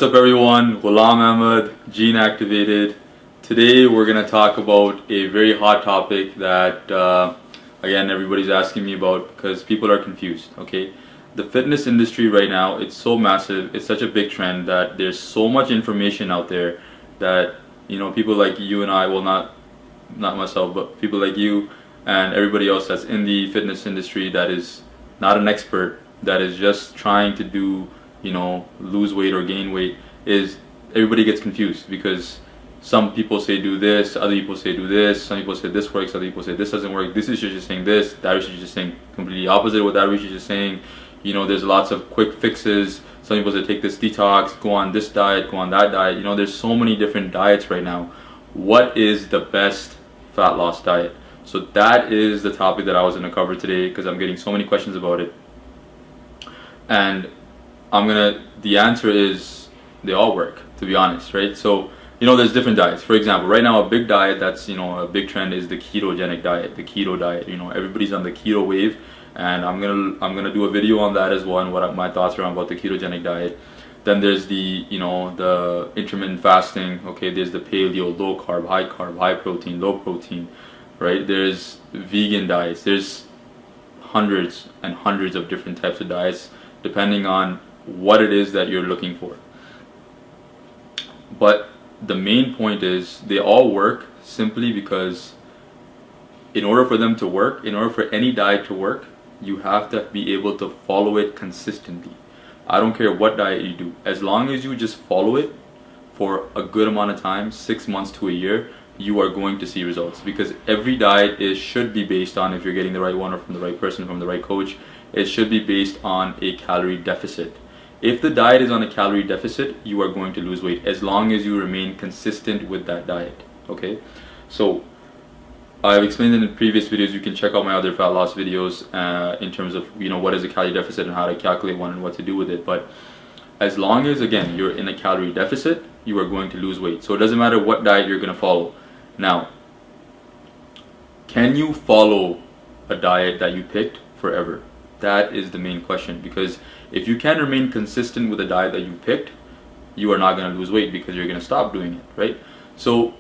What's up everyone, Ghulam Ahmed, Gene Activated. Today we're going to talk about a very hot topic that again everybody's asking me about because people are confused, okay? The fitness industry right now, it's so massive, it's such a big trend that there's so much information out there that, you know, people like you and I, well not myself, but people like you and everybody else that's in the fitness industry that is not an expert, that is just trying to do, you know, lose weight or gain weight, is everybody gets confused because some people say do this, other people say do this, some people say this works, other people say this doesn't work, this research is saying this, that research is saying completely opposite of what that research is saying. You know, there's lots of quick fixes. Some people say take this detox, go on this diet, go on that diet. You know, there's so many different diets right now. What is the best fat loss diet? So that is the topic that I was going to cover today because I'm getting so many questions about it. And the answer is they all work, to be honest, right? So, you know, there's different diets. For example, right now a big diet that's, you know, a big trend is the ketogenic diet, the keto diet. You know, everybody's on the keto wave, and I'm gonna do a video on that as well and what my thoughts are about the ketogenic diet. Then there's the, you know, the intermittent fasting, okay, there's the paleo, low carb, high protein, low protein, right? There's vegan diets. There's hundreds and hundreds of different types of diets depending on what it is that you're looking for. But the main point is they all work simply because in order for them to work, in order for any diet to work, you have to be able to follow it consistently. I don't care what diet you do, as long as you just follow it for a good amount of time, 6 months to a year, you are going to see results. Because every diet should be based on, if you're getting the right one or from the right person, from the right coach, it should be based on a calorie deficit. If the diet is on a calorie deficit, you are going to lose weight as long as you remain consistent with that diet, okay? So I've explained it in previous videos. You can check out my other fat loss videos in terms of, you know, what is a calorie deficit and how to calculate one and what to do with it. But as long as, again, you're in a calorie deficit, you are going to lose weight. So it doesn't matter what diet you're going to follow. Now, can you follow a diet that you picked forever? That is the main question, because if you can remain consistent with the diet that you picked, you are not going to lose weight because you're going to stop doing it, right? So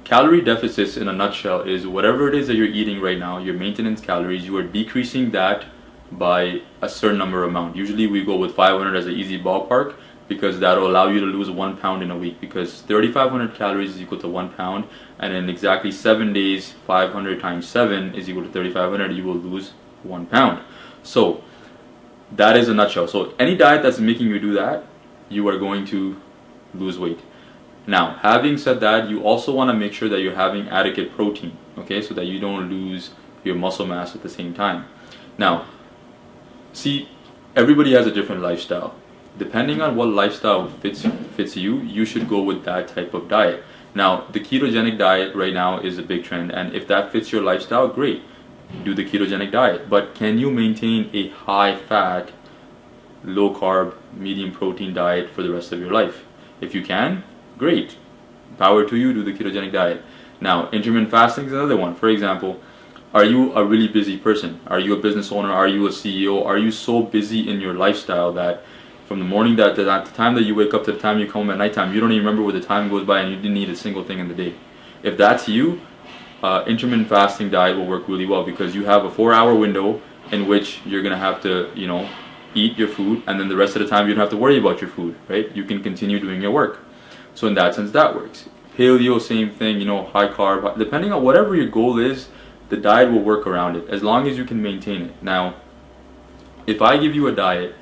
calorie deficits in a nutshell is whatever it is that you're eating right now, your maintenance calories, you are decreasing that by a certain number amount. Usually we go with 500 as an easy ballpark because that will allow you to lose 1 pound in a week, because 3,500 calories is equal to 1 pound, and in exactly 7 days, 500 times 7 is equal to 3,500, you will lose 1 pound. So that is a nutshell. So any diet that's making you do that, you are going to lose weight. Now, having said that, you also want to make sure that you're having adequate protein, okay, so that you don't lose your muscle mass at the same time. Now, see, everybody has a different lifestyle. Depending on what lifestyle fits you, you should go with that type of diet. Now, the ketogenic diet right now is a big trend, and if that fits your lifestyle, great. Do the ketogenic diet. But can you maintain a high fat, low carb, medium protein diet for the rest of your life? If you can, great. Power to you, do the ketogenic diet. Now, intermittent fasting is another one. For example, are you a really busy person? Are you a business owner? Are you a CEO? Are you so busy in your lifestyle that from the morning that the time that you wake up to the time you come home at nighttime, you don't even remember where the time goes by and you didn't eat a single thing in the day? If that's you, intermittent fasting diet will work really well because you have a 4-hour window in which you're going to have to, you know, eat your food, and then the rest of the time you don't have to worry about your food, right? You can continue doing your work. So in that sense, that works. Paleo, same thing, you know, high carb, depending on whatever your goal is, the diet will work around it as long as you can maintain it. Now, if I give you a diet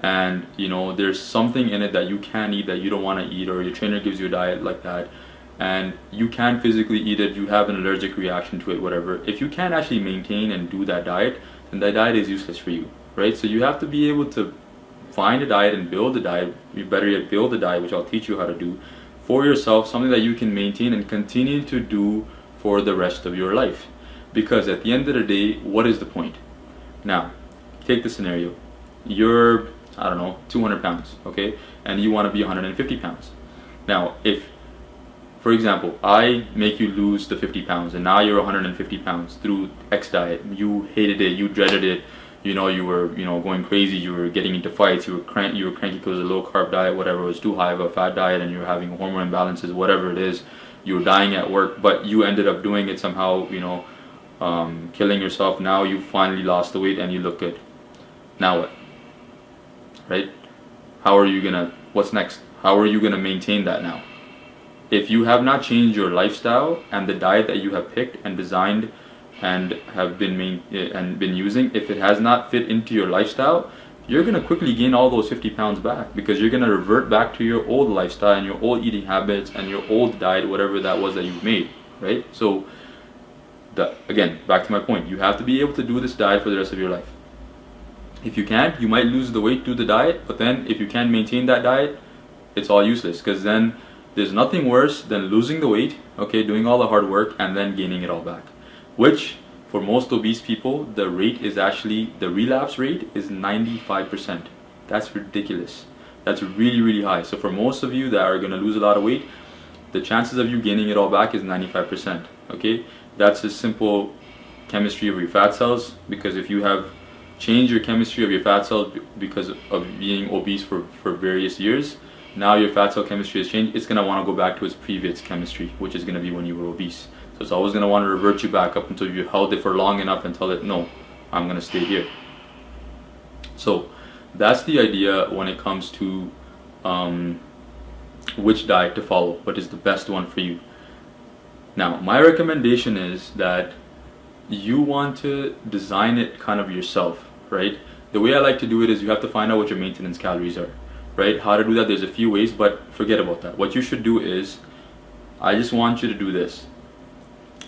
and, you know, there's something in it that you can't eat, that you don't want to eat, or your trainer gives you a diet like that, and you can't physically eat it, you have an allergic reaction to it, whatever, if you can't actually maintain and do that diet, then that diet is useless for you, right? So you have to be able to find a diet and build a diet, you better yet build a diet, which I'll teach you how to do, for yourself, something that you can maintain and continue to do for the rest of your life. Because at the end of the day, what is the point? Now, take the scenario. You're, I don't know, 200 pounds, okay? And you want to be 150 pounds. Now, if, for example, I make you lose the 50 pounds and now you're 150 pounds through X diet, you hated it, you dreaded it, you were going crazy, you were getting into fights, you were cranky because it was a low carb diet, whatever, it was too high of a fat diet, and you were having hormone imbalances, whatever it is, you were dying at work, but you ended up doing it somehow, killing yourself. Now you finally lost the weight and you look good. Now what? Right? What's next? How are you gonna maintain that now? If you have not changed your lifestyle and the diet that you have picked and designed and have been using, if it has not fit into your lifestyle, you're gonna quickly gain all those 50 pounds back, because you're gonna revert back to your old lifestyle and your old eating habits and your old diet, whatever that was that you made, right? So, again, back to my point, you have to be able to do this diet for the rest of your life. If you can't, you might lose the weight to the diet, but then if you can't maintain that diet, it's all useless, because then there's nothing worse than losing the weight, okay, doing all the hard work, and then gaining it all back. Which, for most obese people, the relapse rate is 95%. That's ridiculous. That's really, really high. So for most of you that are going to lose a lot of weight, the chances of you gaining it all back is 95%, okay? That's a simple chemistry of your fat cells, because if you have changed your chemistry of your fat cells because of being obese for various years, now your fat cell chemistry has changed. It's going to want to go back to its previous chemistry, which is going to be when you were obese. So it's always going to want to revert you back up until you held it for long enough and tell it, no, I'm going to stay here. So that's the idea when it comes to which diet to follow, what is the best one for you. Now, my recommendation is that you want to design it kind of yourself, right? The way I like to do it is you have to find out what your maintenance calories are, right? How to do that, there's a few ways, but forget about that. What you should do is, I just want you to do this.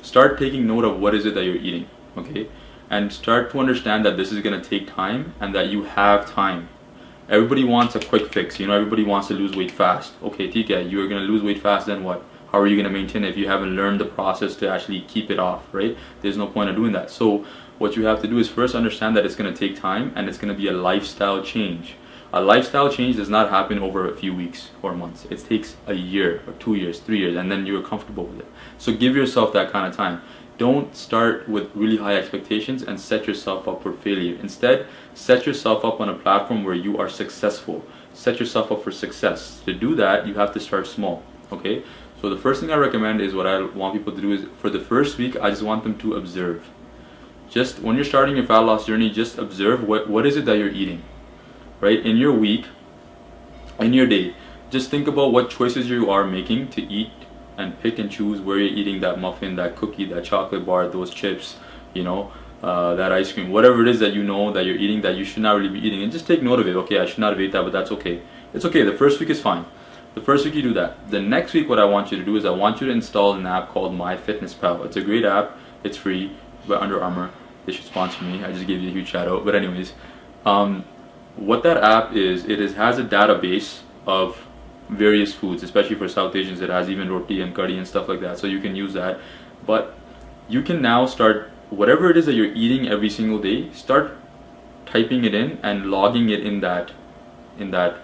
Start taking note of what is it that you're eating, okay? And start to understand that this is going to take time and that you have time. Everybody wants a quick fix, everybody wants to lose weight fast. Okay, Tika, you're going to lose weight fast, then what? How are you going to maintain it if you haven't learned the process to actually keep it off, right? There's no point in doing that. So what you have to do is first understand that it's going to take time and it's going to be a lifestyle change. A lifestyle change does not happen over a few weeks or months. It takes a year or 2 years, 3 years, and then you're comfortable with it. So give yourself that kind of time. Don't start with really high expectations and set yourself up for failure. Instead, set yourself up on a platform where you are successful. Set yourself up for success. To do that, you have to start small, okay? So the first thing I recommend is, what I want people to do is, for the first week, I just want them to observe. Just when you're starting your fat loss journey, just observe what is it that you're eating, right? In your week, in your day, just think about what choices you are making to eat, and pick and choose where you're eating that muffin, that cookie, that chocolate bar, those chips, that ice cream, whatever it is that that you're eating that you should not really be eating, and just take note of it. Okay, I should not have ate that, but that's okay. It's okay. The first week is fine. The first week you do that. The next week, what I want you to do is I want you to install an app called MyFitnessPal. It's a great app. It's free. By Under Armour. They should sponsor me. I just gave you a huge shout out. But anyways, what that app is, has a database of various foods, especially for South Asians. It has even roti and curry and stuff like that, so you can use that. But you can now start, whatever it is that you're eating every single day, start typing it in and logging it in that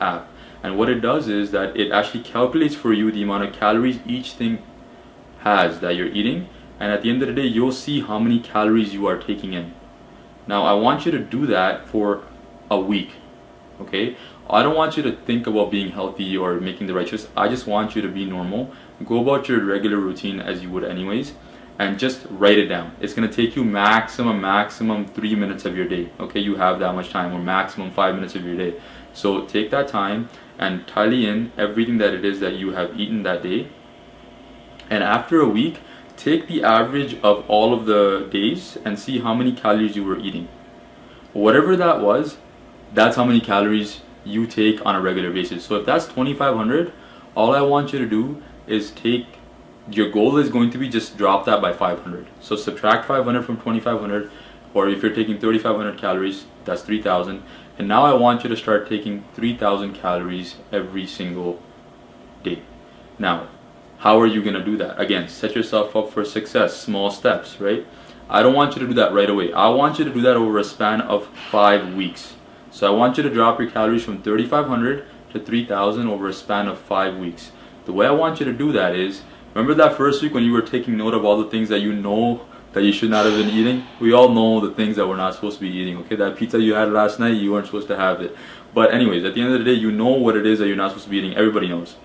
app. And what it does is that it actually calculates for you the amount of calories each thing has that you're eating, and at the end of the day you'll see how many calories you are taking in. Now I want you to do that for a week, okay? I don't want you to think about being healthy or making the right choice. I just want you to be normal. Go about your regular routine as you would anyways, and just write it down. It's going to take you maximum 3 minutes of your day, okay? You have that much time, or maximum 5 minutes of your day. So take that time and tally in everything that it is that you have eaten that day, and after a week, take the average of all of the days and see how many calories you were eating. Whatever that was, that's how many calories you take on a regular basis. So if that's 2,500, all I want you to do is your goal is going to be just drop that by 500. So subtract 500 from 2,500, or if you're taking 3,500 calories, that's 3,000. And now I want you to start taking 3,000 calories every single day. Now, how are you going to do that? Again, set yourself up for success, small steps, right? I don't want you to do that right away. I want you to do that over a span of 5 weeks. So I want you to drop your calories from 3,500 to 3,000 over a span of 5 weeks. The way I want you to do that is, remember that first week when you were taking note of all the things that that you should not have been eating. We all know the things that we're not supposed to be eating, okay? That pizza you had last night, you weren't supposed to have it. But anyways, at the end of the day, you know what it is that you're not supposed to be eating. Everybody knows.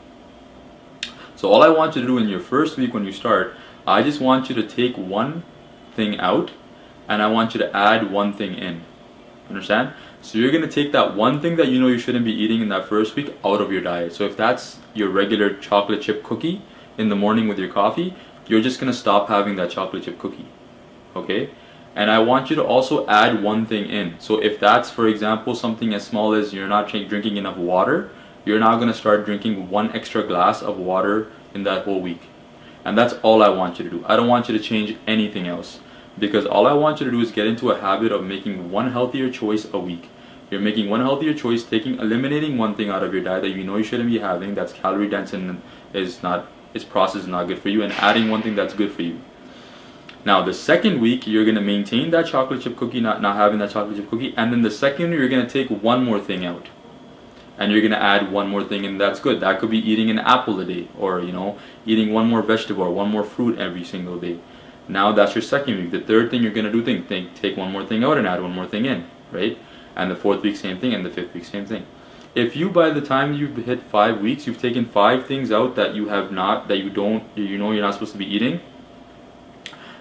So all I want you to do in your first week when you start, I just want you to take one thing out and I want you to add one thing in. Understand? So you're going to take that one thing that you know you shouldn't be eating in that first week out of your diet. So if that's your regular chocolate chip cookie in the morning with your coffee, you're just going to stop having that chocolate chip cookie. Okay? And I want you to also add one thing in. So if that's, for example, something as small as you're not drinking enough water, you're now going to start drinking 1 extra glass of water in that whole week. And that's all I want you to do. I don't want you to change anything else, because all I want you to do is get into a habit of making one healthier choice a week. You're making one healthier choice, eliminating one thing out of your diet that you know you shouldn't be having, that's calorie dense and its process is not good for you, and adding one thing that's good for you. Now the second week, you're going to maintain that chocolate chip cookie, not having that chocolate chip cookie, and then the second you're going to take one more thing out. And you're going to add one more thing, and that's good. That could be eating an apple a day, or eating one more vegetable or one more fruit every single day. Now that's your second week. The third thing you're going to do, take one more thing out and add one more thing in, right? And the fourth week, same thing, and the fifth week, same thing. If you, by the time you've hit 5 weeks, you've taken 5 things out that you're not supposed to be eating,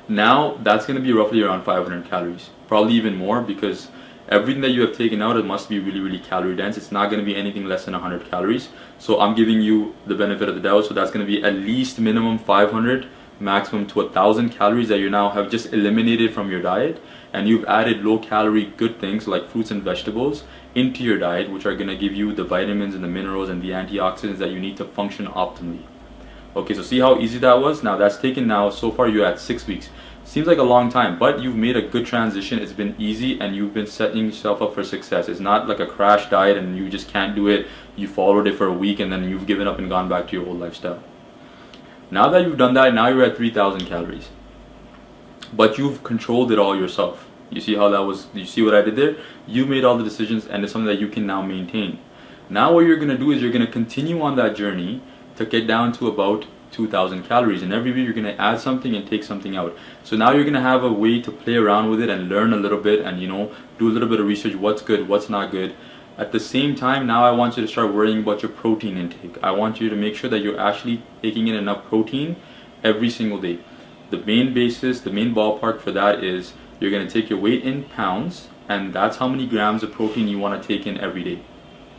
now that's going to be roughly around 500 calories. Probably even more, because everything that you have taken out, it must be really, really calorie dense. It's not going to be anything less than 100 calories. So I'm giving you the benefit of the doubt. So that's going to be at least minimum 500, maximum to 1,000 calories that you now have just eliminated from your diet. And you've added low calorie good things like fruits and vegetables into your diet, which are going to give you the vitamins and the minerals and the antioxidants that you need to function optimally. Okay, so see how easy that was? Now that's taken so far you're at 6 weeks. Seems like a long time, but you've made a good transition. It's been easy and you've been setting yourself up for success. It's not like a crash diet and you just can't do it. You followed it for a week and then you've given up and gone back to your old lifestyle. Now that you've done that, now you're at 3,000 calories. But you've controlled it all yourself. You see how that was? You see what I did there? You made all the decisions and it's something that you can now maintain. Now what you're going to do is you're going to continue on that journey to get down to about 2,000 calories, and every week you're going to add something and take something out. So now you're going to have a way to play around with it and learn a little bit and do a little bit of research, what's good, what's not good. At the same time, now I want you to start worrying about your protein intake. I want you to make sure that you're actually taking in enough protein every single day. The main basis, the main ballpark for that is you're going to take your weight in pounds, and that's how many grams of protein you want to take in every day.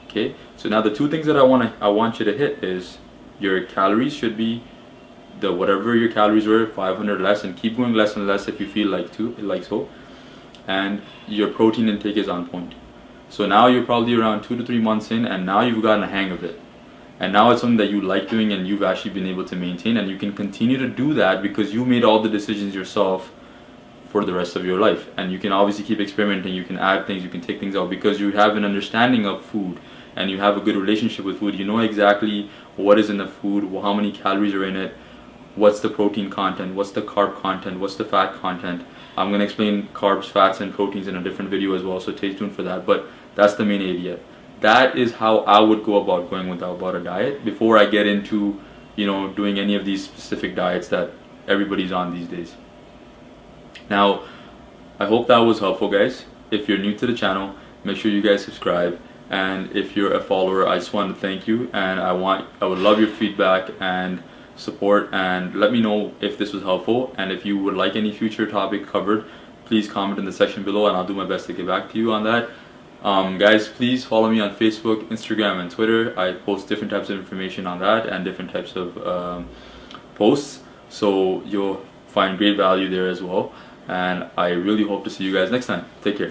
Okay, so now the two things that I want you to hit is your calories should be whatever your calories were, 500 less, and keep going less and less if you feel like so. And your protein intake is on point. So now you're probably around 2 to 3 months in, and now you've gotten a hang of it. And now it's something that you like doing and you've actually been able to maintain, and you can continue to do that because you made all the decisions yourself for the rest of your life. And you can obviously keep experimenting, you can add things, you can take things out because you have an understanding of food and you have a good relationship with food. You know exactly what is in the food, how many calories are in it, what's the protein content, what's the carb content, what's the fat content. I'm going to explain carbs, fats, and proteins in a different video as well, so stay tuned for that. But that's the main idea. That is how I would go about going about a diet before I get into doing any of these specific diets that everybody's on these days. Now, I hope that was helpful, guys. If you're new to the channel, make sure you guys subscribe. And if you're a follower, I just want to thank you, and I would love your feedback and support, and let me know if this was helpful, and if you would like any future topic covered, please comment in the section below and I'll do my best to get back to you on that. Guys, please follow me on Facebook, Instagram, and Twitter. I post different types of information on that and different types of posts, so you'll find great value there as well. And I really hope to see you guys next time. Take care.